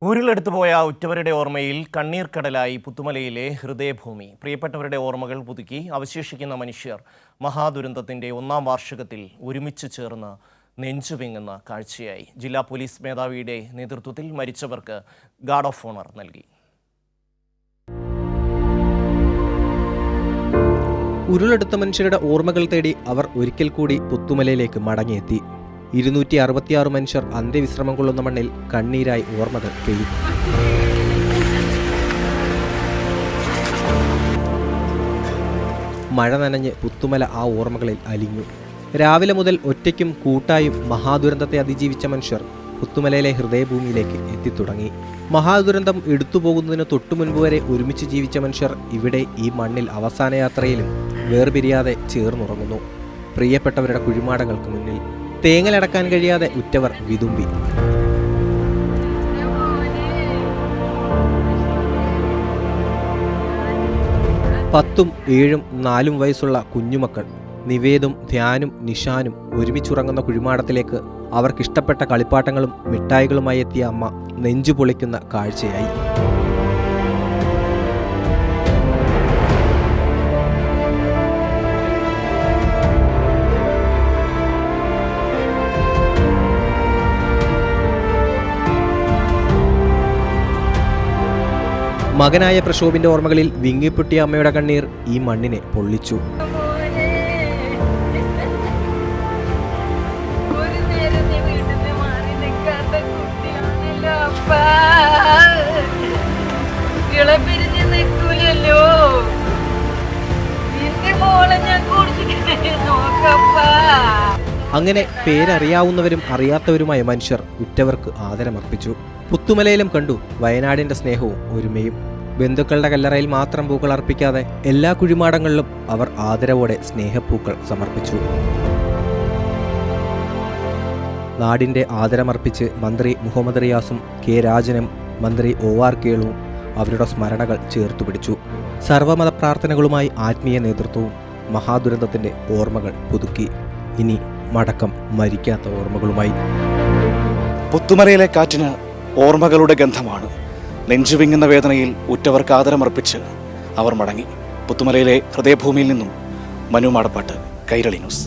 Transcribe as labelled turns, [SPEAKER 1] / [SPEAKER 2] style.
[SPEAKER 1] ഉരുളെടുത്തുപോയ ഉറ്റവരുടെ ഓർമ്മയിൽ കണ്ണീർക്കടലായി പുത്തുമലയിലെ ഹൃദയഭൂമി. പ്രിയപ്പെട്ടവരുടെ ഓർമ്മകൾ പുതുക്കി അവശേഷിക്കുന്ന മനുഷ്യർ മഹാദുരന്തത്തിന്റെ 1-ാം വാർഷികത്തിൽ ഒരുമിച്ച് ചേർന്ന് നെഞ്ചുവിങ്ങുന്ന കാഴ്ചയായി. ജില്ലാ പോലീസ് മേധാവിയുടെ നേതൃത്വത്തിൽ മരിച്ചവർക്ക് ഗാർഡ് ഓഫ് ഓണർ നൽകി.
[SPEAKER 2] ഉരുളെടുത്ത മനുഷ്യരുടെ ഓർമ്മകൾ തേടി അവർ ഒരിക്കൽ കൂടി പുത്തുമലയിലേക്ക് മടങ്ങിയെത്തി. 266 മനുഷ്യർ അന്ത്യവിശ്രമം കൊള്ളുന്ന മണ്ണിൽ കണ്ണീരായി ഓർമ്മകൾ പെയ്യും. മഴ നനഞ്ഞ് പുത്തുമല ആ ഓർമ്മകളിൽ അലിഞ്ഞു. രാവിലെ മുതൽ ഒറ്റയ്ക്കും കൂട്ടായും മഹാദുരന്തത്തെ അതിജീവിച്ച മനുഷ്യർ പുത്തുമലയിലെ ഹൃദയഭൂമിയിലേക്ക് എത്തിത്തുടങ്ങി. മഹാദുരന്തം എടുത്തുപോകുന്നതിന് തൊട്ടുമുൻപ് വരെ ഒരുമിച്ച് ജീവിച്ച മനുഷ്യർ ഇവിടെ ഈ മണ്ണിൽ അവസാന യാത്രയിലും വേർപിരിയാതെ ചേർന്നുറങ്ങുന്നു. പ്രിയപ്പെട്ടവരുടെ കുഴിമാടങ്ങൾക്ക് മുന്നിൽ തേങ്ങലടക്കാൻ കഴിയാതെ ഉറ്റവർ വിതുമ്പി. പത്തും 7ഉം 4ഉം വയസ്സുള്ള കുഞ്ഞുമക്കൾ നിവേദും ധ്യാനും നിഷാനും ഒരുമിച്ചുറങ്ങുന്ന കുഴിമാടത്തിലേക്ക് അവർക്കിഷ്ടപ്പെട്ട കളിപ്പാട്ടങ്ങളും മിഠായികളുമായി എത്തിയ അമ്മ നെഞ്ചു പൊളിക്കുന്ന കാഴ്ചയായി. മകനായ പ്രക്ഷോഭിന്റെ ഓർമ്മകളിൽ വിങ്ങിപ്പൊട്ടിയ അമ്മയുടെ കണ്ണീർ ഈ മണ്ണിനെ പൊള്ളിച്ചു. അങ്ങനെ പേരറിയാവുന്നവരും അറിയാത്തവരുമായ മനുഷ്യർ ഉറ്റവർക്ക് ആദരമർപ്പിച്ചു. പുത്തുമലയിലും കണ്ടു വയനാടിന്റെ സ്നേഹവും ഒരുമയും. ബന്ധുക്കളുടെ കല്ലറയിൽ മാത്രം പൂക്കൾ അർപ്പിക്കാതെ എല്ലാ കുഴിമാടങ്ങളിലും അവർ ആദരവോടെ സ്നേഹപ്പൂക്കൾ സമർപ്പിച്ചു. നാടിന്റെ ആദരമർപ്പിച്ച് മന്ത്രി മുഹമ്മദ് റിയാസും കെ രാജനും മന്ത്രി OR കേളുവും അവരുടെ സ്മരണകൾ ചേർത്തുപിടിച്ചു. സർവമത പ്രാർത്ഥനകളുമായി ആത്മീയ നേതൃത്വവും മഹാദുരന്തത്തിന്റെ ഓർമ്മകൾ പുതുക്കി. ഇനി മടക്കം മരിക്കാത്ത ഓർമ്മകളുമായി.
[SPEAKER 3] പുത്തുമലയിലെ കാറ്റിന് ഓർമ്മകളുടെ ഗന്ധമാണ്. നെഞ്ചുവിങ്ങുന്ന വേദനയിൽ ഉറ്റവർക്ക് ആദരമർപ്പിച്ച് അവർ മടങ്ങി. പുത്തുമലയിലെ ഹൃദയഭൂമിയിൽ നിന്നും മനു മാടപ്പാട്ട്, കൈരളി ന്യൂസ്.